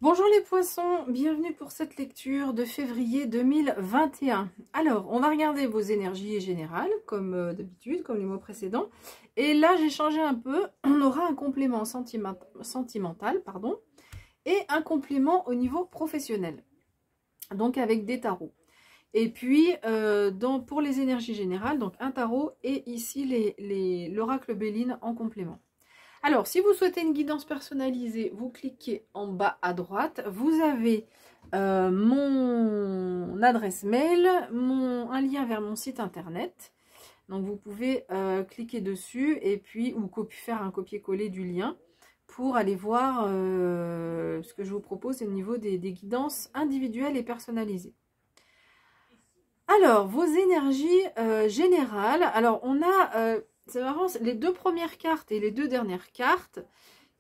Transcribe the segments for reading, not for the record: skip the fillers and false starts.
Bonjour les poissons, bienvenue pour cette lecture de février 2021. Alors, on va regarder vos énergies générales, comme d'habitude, comme les mois précédents. Et là, j'ai changé un peu. On aura un complément sentimental, pardon, et un complément au niveau professionnel. Donc avec des tarots. Et puis, pour les énergies générales, donc un tarot et ici l'oracle Béline en complément. Alors, si vous souhaitez une guidance personnalisée, vous cliquez en bas à droite. Vous avez mon adresse mail, un lien vers mon site internet. Donc, vous pouvez cliquer dessus et puis ou faire un copier-coller du lien pour aller voir ce que je vous propose au niveau des guidances individuelles et personnalisées. Alors, vos énergies générales. Alors, on a... c'est marrant, les deux premières cartes et les deux dernières cartes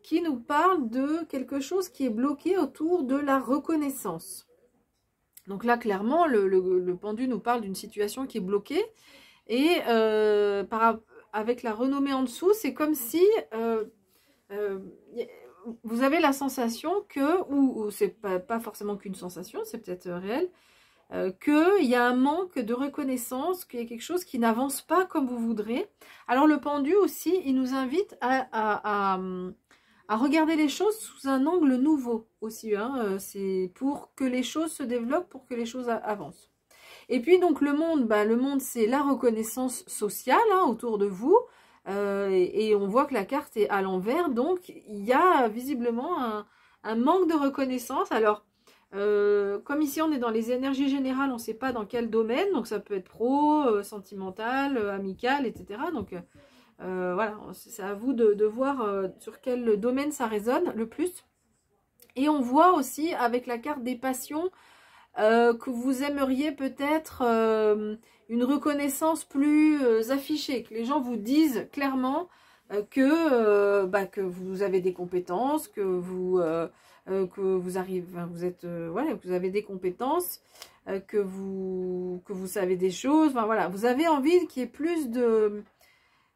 qui nous parlent de quelque chose qui est bloqué autour de la reconnaissance. Donc là, clairement, le pendu nous parle d'une situation qui est bloquée. Et avec la renommée en dessous, c'est comme si vous avez la sensation que, ou c'est pas forcément qu'une sensation, c'est peut-être réel, qu'il y a un manque de reconnaissance, qu'il y a quelque chose qui n'avance pas comme vous voudrez. Alors le pendu aussi, il nous invite à regarder les choses sous un angle nouveau aussi. C'est pour que les choses se développent, pour que les choses avancent. Et puis donc le monde c'est la reconnaissance sociale autour de vous. Et on voit que la carte est à l'envers, donc il y a visiblement un manque de reconnaissance. Alors, comme ici on est dans les énergies générales, on ne sait pas dans quel domaine, donc ça peut être pro, sentimental, amical, etc. Donc voilà, c'est à vous de voir sur quel domaine ça résonne le plus. Et on voit aussi avec la carte des passions que vous aimeriez peut-être une reconnaissance plus affichée, que les gens vous disent clairement que vous avez des compétences, que vous arrivez, vous êtes voilà, que vous avez des compétences, que vous savez des choses. Enfin voilà, vous avez envie qu'il y ait plus que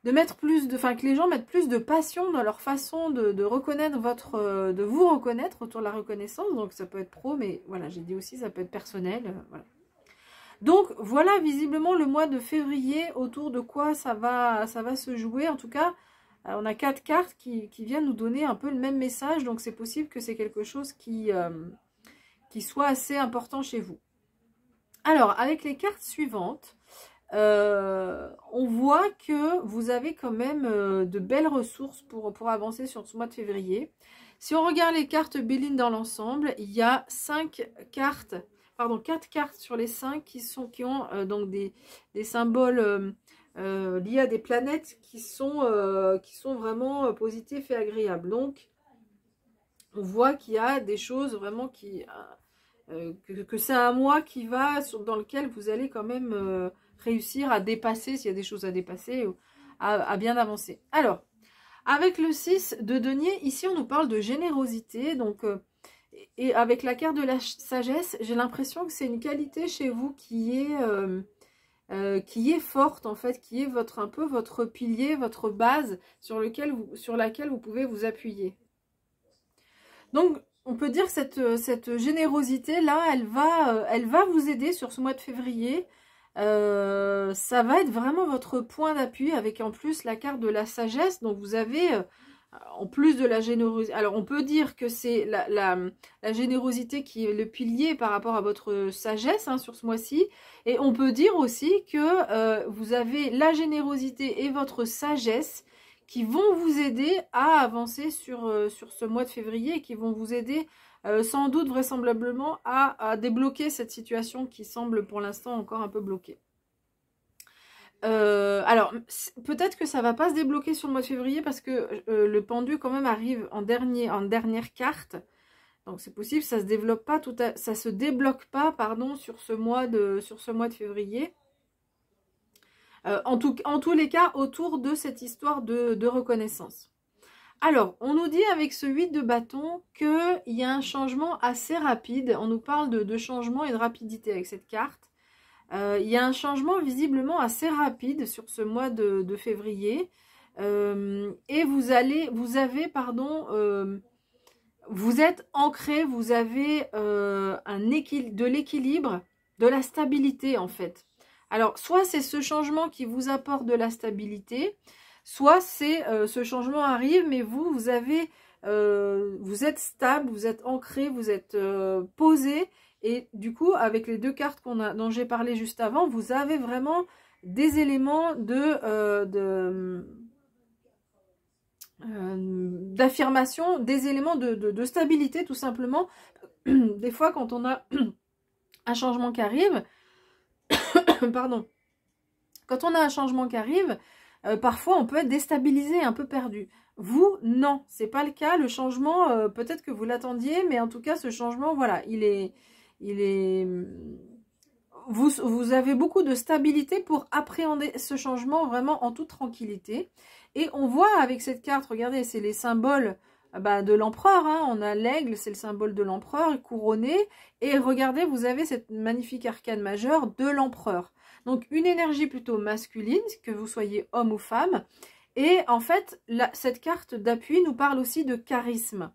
les gens mettent plus de passion dans leur façon de reconnaître de vous reconnaître autour de la reconnaissance. Donc ça peut être pro, mais voilà, j'ai dit aussi ça peut être personnel. Voilà. Donc voilà visiblement le mois de février autour de quoi ça va se jouer. En tout cas, on a 4 cartes qui viennent nous donner un peu le même message. Donc c'est possible que c'est quelque chose qui soit assez important chez vous. Alors avec les cartes suivantes, on voit que vous avez quand même de belles ressources pour avancer sur ce mois de février. Si on regarde les cartes Béline dans l'ensemble, il y a 4 cartes sur les 5 qui ont donc des symboles liés à des planètes qui sont vraiment positifs et agréables. Donc, on voit qu'il y a des choses vraiment que c'est un mois qui va dans lequel vous allez quand même réussir à dépasser, s'il y a des choses à dépasser, à bien avancer. Alors, avec le 6 de denier, ici on nous parle de générosité, donc, et avec la carte de la sagesse, j'ai l'impression que c'est une qualité chez vous qui est forte en fait, qui est un peu votre pilier, votre base sur laquelle vous pouvez vous appuyer. Donc, on peut dire que cette générosité-là, elle va vous aider sur ce mois de février. Ça va être vraiment votre point d'appui avec en plus la carte de la sagesse. Donc vous avez en plus de la générosité, alors on peut dire que c'est la générosité qui est le pilier par rapport à votre sagesse sur ce mois-ci, et on peut dire aussi que vous avez la générosité et votre sagesse qui vont vous aider à avancer sur ce mois de février, et qui vont vous aider sans doute, vraisemblablement, à débloquer cette situation qui semble pour l'instant encore un peu bloquée. Alors, peut-être que ça va pas se débloquer sur le mois de février parce que le pendu quand même arrive en dernière carte. Donc c'est possible, ça se développe pas ça se débloque pas, pardon, sur ce mois de février. En tous les cas, autour de cette histoire de reconnaissance. Alors, on nous dit avec ce 8 de bâton qu'il y a un changement assez rapide. On nous parle de changement et de rapidité avec cette carte. Il y a un changement visiblement assez rapide sur ce mois de février. Et vous avez vous êtes ancré, vous avez de l'équilibre, de la stabilité en fait. Alors, soit c'est ce changement qui vous apporte de la stabilité, soit c'est ce changement arrive, mais vous avez, vous êtes stable, vous êtes ancré, vous êtes posé, et du coup, avec les deux cartes dont j'ai parlé juste avant, vous avez vraiment des éléments d'affirmation, des éléments de stabilité tout simplement. Des fois quand on a un changement qui arrive, pardon, quand on a un changement qui arrive, parfois on peut être déstabilisé, un peu perdu. Vous, non, c'est pas le cas. Le changement, peut-être que vous l'attendiez, mais en tout cas ce changement, voilà, vous avez beaucoup de stabilité pour appréhender ce changement vraiment en toute tranquillité. Et on voit avec cette carte, regardez, c'est les symboles de l'empereur. Hein. On a l'aigle, c'est le symbole de l'empereur, couronné. Et regardez, vous avez cette magnifique arcane majeure de l'empereur. Donc une énergie plutôt masculine, que vous soyez homme ou femme. Et en fait, cette carte d'appui nous parle aussi de charisme.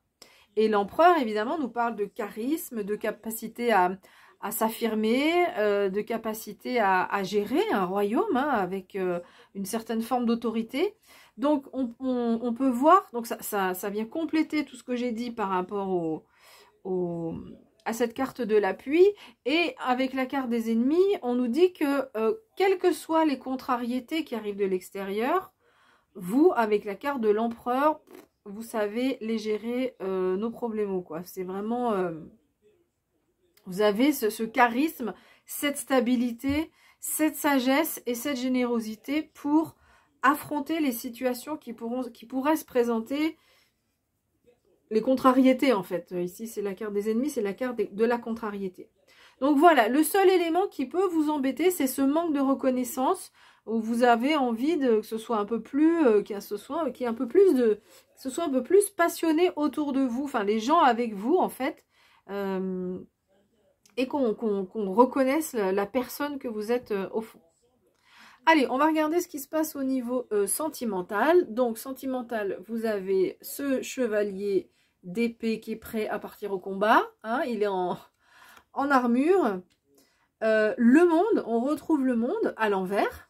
Et l'empereur, évidemment, nous parle de charisme, de capacité à s'affirmer, de capacité à gérer un royaume hein, avec une certaine forme d'autorité. Donc, on peut voir, donc ça vient compléter tout ce que j'ai dit par rapport à cette carte de l'appui. Et avec la carte des ennemis, on nous dit que, quelles que soient les contrariétés qui arrivent de l'extérieur, vous, avec la carte de l'empereur, vous savez les gérer nos problèmes, quoi. C'est vraiment... vous avez ce charisme, cette stabilité, cette sagesse et cette générosité pour affronter les situations qui pourraient se présenter, les contrariétés en fait. Ici, c'est la carte des ennemis, c'est la carte de la contrariété. Donc voilà, le seul élément qui peut vous embêter, c'est ce manque de reconnaissance où vous avez envie que ce soit un peu plus, que ce soit un peu plus passionné autour de vous, enfin les gens avec vous en fait. Et qu'on reconnaisse la personne que vous êtes au fond. Allez, on va regarder ce qui se passe au niveau sentimental. Donc, sentimental, vous avez ce chevalier d'épée qui est prêt à partir au combat. Hein, il est en armure. Le monde, on retrouve le monde à l'envers.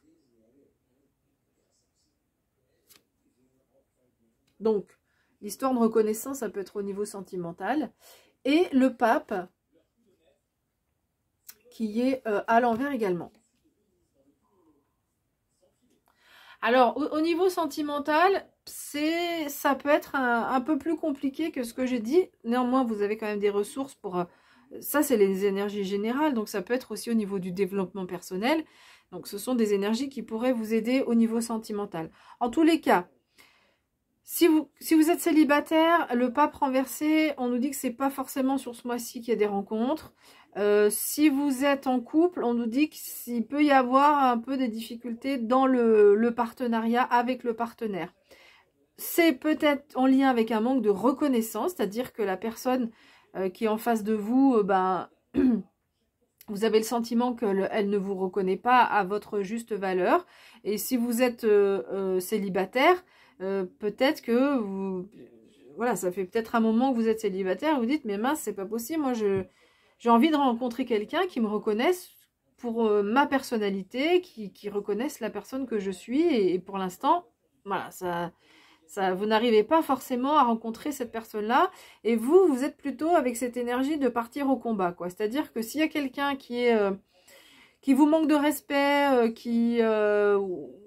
Donc, l'histoire de reconnaissance, ça peut être au niveau sentimental. Et le pape, qui est à l'envers également. Alors, au niveau sentimental, ça peut être un peu plus compliqué que ce que j'ai dit. Néanmoins, vous avez quand même des ressources pour... ça, c'est les énergies générales, donc ça peut être aussi au niveau du développement personnel. Donc, ce sont des énergies qui pourraient vous aider au niveau sentimental. En tous les cas, si vous êtes célibataire, le pape renversé, on nous dit que c'est pas forcément sur ce mois-ci qu'il y a des rencontres. Si vous êtes en couple, on nous dit qu'il peut y avoir un peu des difficultés dans le partenariat avec le partenaire. C'est peut-être en lien avec un manque de reconnaissance, c'est-à-dire que la personne qui est en face de vous, vous avez le sentiment qu'elle ne vous reconnaît pas à votre juste valeur. Et si vous êtes célibataire, peut-être que voilà, ça fait peut-être un moment que vous êtes célibataire, vous dites, mais mince, c'est pas possible, moi j'ai envie de rencontrer quelqu'un qui me reconnaisse pour ma personnalité, qui reconnaisse la personne que je suis. Et pour l'instant, voilà, vous n'arrivez pas forcément à rencontrer cette personne-là. Et vous êtes plutôt avec cette énergie de partir au combat, quoi. C'est-à-dire que s'il y a quelqu'un qui vous manque de respect,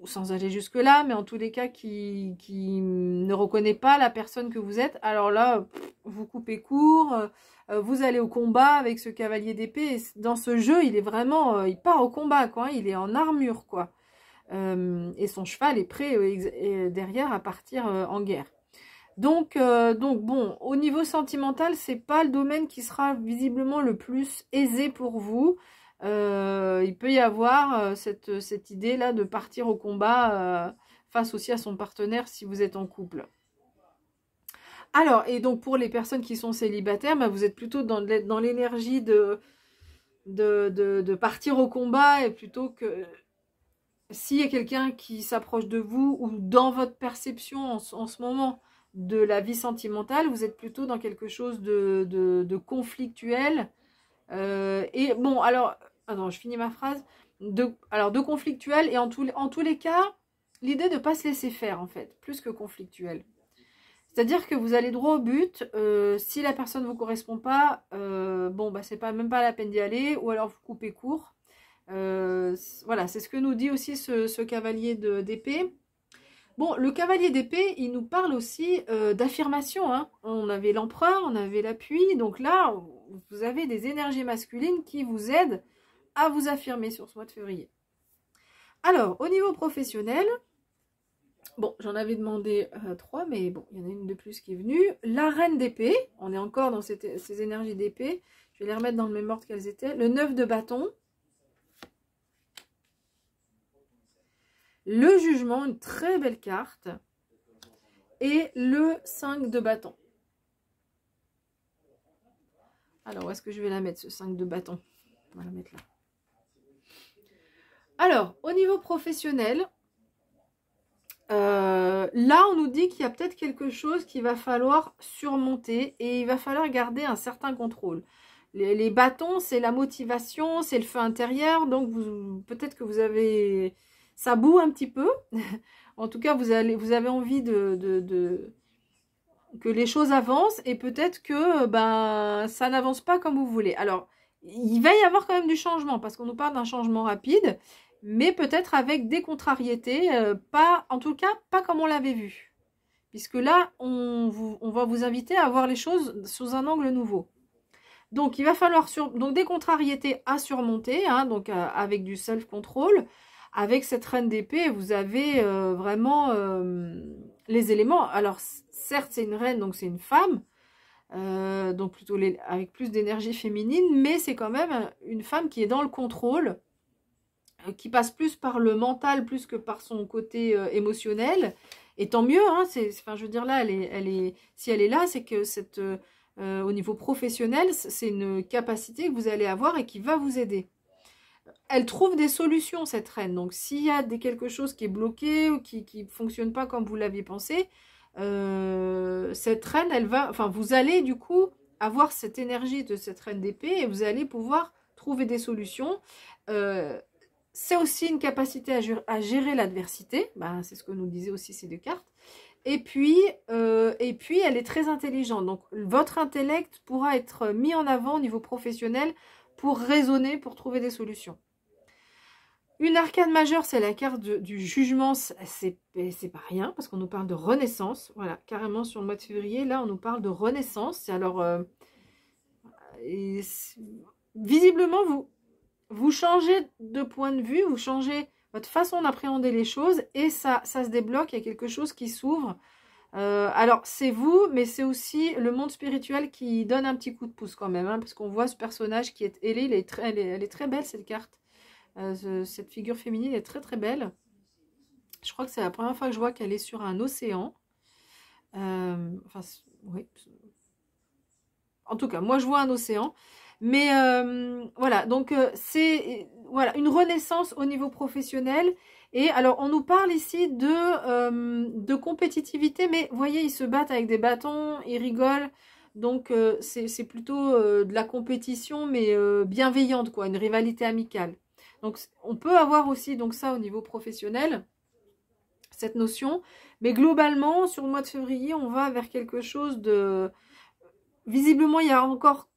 sans aller jusque-là, mais en tous les cas, qui ne reconnaît pas la personne que vous êtes, alors là, vous coupez court, vous allez au combat avec ce cavalier d'épée. Dans ce jeu, il est vraiment, il part au combat, quoi. Il est en armure, quoi. Et son cheval est prêt derrière à partir en guerre. Donc bon, au niveau sentimental, c'est pas le domaine qui sera visiblement le plus aisé pour vous. Il peut y avoir cette idée-là de partir au combat face aussi à son partenaire si vous êtes en couple. Alors, et donc pour les personnes qui sont célibataires, vous êtes plutôt dans l'énergie de partir au combat, et plutôt que s'il y a quelqu'un qui s'approche de vous ou dans votre perception en ce moment, de la vie sentimentale, vous êtes plutôt dans quelque chose de conflictuel. Et bon, alors, attends, je finis ma phrase. De conflictuel, et en tous les cas, l'idée de ne pas se laisser faire, en fait, plus que conflictuel. C'est-à-dire que vous allez droit au but. Si la personne ne vous correspond pas, bon, bah, c'est même pas la peine d'y aller, ou alors vous coupez court. Voilà, c'est ce que nous dit aussi ce cavalier d'épée. Bon, le cavalier d'épée, il nous parle aussi d'affirmation. Hein. On avait l'empereur, on avait l'appui. Donc là, vous avez des énergies masculines qui vous aident à vous affirmer sur ce mois de février. Alors, au niveau professionnel, bon, j'en avais demandé 3, mais bon, il y en a une de plus qui est venue. La reine d'épée, on est encore dans ces énergies d'épée. Je vais les remettre dans le même ordre qu'elles étaient. Le 9 de bâton. Le jugement, une très belle carte. Et le 5 de bâton. Alors, où est-ce que je vais la mettre, ce 5 de bâton? On va la mettre là. Alors, au niveau professionnel, là, on nous dit qu'il y a peut-être quelque chose qu'il va falloir surmonter et il va falloir garder un certain contrôle. Les bâtons, c'est la motivation, c'est le feu intérieur, donc peut-être que vous avez... Ça boue un petit peu. En tout cas, vous avez envie que les choses avancent et peut-être que ben, ça n'avance pas comme vous voulez. Alors, il va y avoir quand même du changement parce qu'on nous parle d'un changement rapide, mais peut-être avec des contrariétés, en tout cas, pas comme on l'avait vu. Puisque là, on va vous inviter à voir les choses sous un angle nouveau. Donc, il va falloir donc des contrariétés à surmonter, hein, donc avec du self-control. Avec cette reine d'épée, vous avez vraiment les éléments. Alors, certes, c'est une reine, donc c'est une femme, donc plutôt avec plus d'énergie féminine, mais c'est quand même une femme qui est dans le contrôle, qui passe plus par le mental, plus que par son côté émotionnel. Et tant mieux, hein, enfin, je veux dire, là, si elle est là, c'est que au niveau professionnel, c'est une capacité que vous allez avoir et qui va vous aider. Elle trouve des solutions, cette reine. Donc, s'il y a quelque chose qui est bloqué ou qui ne fonctionne pas comme vous l'aviez pensé, cette reine, elle va... Enfin, vous allez, du coup, avoir cette énergie de cette reine d'épée et vous allez pouvoir trouver des solutions. C'est aussi une capacité à gérer l'adversité. Ben, c'est ce que nous disaient aussi ces deux cartes. Et puis, elle est très intelligente. Donc, votre intellect pourra être mis en avant au niveau professionnel pour raisonner, pour trouver des solutions. Une arcane majeure, c'est la carte du jugement, c'est pas rien, parce qu'on nous parle de renaissance. Voilà, carrément sur le mois de février, là, on nous parle de renaissance. Alors, visiblement, vous changez de point de vue, vous changez votre façon d'appréhender les choses, et ça se débloque, il y a quelque chose qui s'ouvre. Alors, c'est vous, mais c'est aussi le monde spirituel qui donne un petit coup de pouce quand même, hein, parce qu'on voit ce personnage qui est ailé, elle est très belle, cette carte. Cette figure féminine est très très belle. Je crois que c'est la première fois que je vois qu'elle est sur un océan. Enfin, oui. En tout cas, moi je vois un océan. Mais voilà, donc c'est voilà, une renaissance au niveau professionnel. Et alors, on nous parle ici de compétitivité, mais vous voyez, ils se battent avec des bâtons, ils rigolent. Donc, c'est plutôt de la compétition, mais bienveillante, quoi, une rivalité amicale. Donc, on peut avoir aussi donc ça au niveau professionnel, cette notion. Mais globalement, sur le mois de février, on va vers quelque chose de... Visiblement, il y a encore...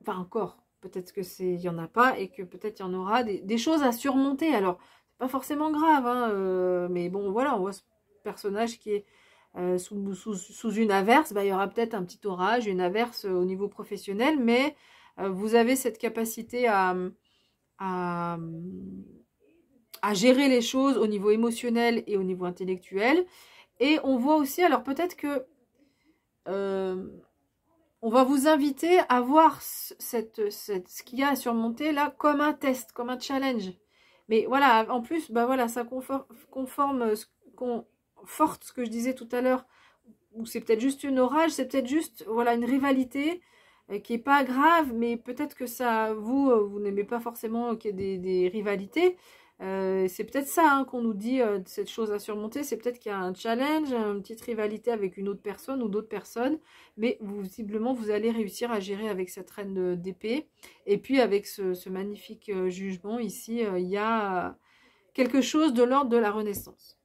Enfin, encore, peut-être que il y en a pas et que peut-être il y en aura des choses à surmonter. Alors, c'est pas forcément grave, hein, mais bon, voilà, on voit ce personnage qui est sous une averse. Bah, il y aura peut-être un petit orage, une averse au niveau professionnel, mais vous avez cette capacité à gérer les choses au niveau émotionnel et au niveau intellectuel. Et on voit aussi, alors peut-être que on va vous inviter à voir ce qu'il y a à surmonter là comme un test, comme un challenge. Mais voilà, en plus, bah voilà, ça conforte ce que je disais tout à l'heure, ou c'est peut-être juste une orage, c'est peut-être juste voilà une rivalité qui est pas grave, mais peut-être que ça, vous n'aimez pas forcément qu'il y ait des rivalités. C'est peut-être ça hein, qu'on nous dit, cette chose à surmonter. C'est peut-être qu'il y a un challenge, une petite rivalité avec une autre personne ou d'autres personnes. Mais visiblement, vous allez réussir à gérer avec cette reine d'épée. Et puis avec ce magnifique jugement ici, il y a quelque chose de l'ordre de la renaissance.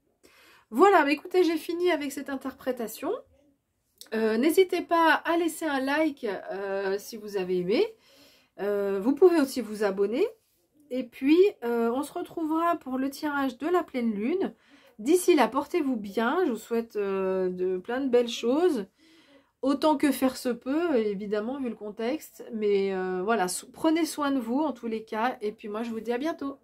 Voilà, bah écoutez, j'ai fini avec cette interprétation. N'hésitez pas à laisser un like si vous avez aimé. Vous pouvez aussi vous abonner. Et puis, on se retrouvera pour le tirage de la pleine lune. D'ici là, portez-vous bien. Je vous souhaite plein de belles choses. Autant que faire se peut, évidemment, vu le contexte. Mais voilà, prenez soin de vous en tous les cas. Et puis moi, je vous dis à bientôt.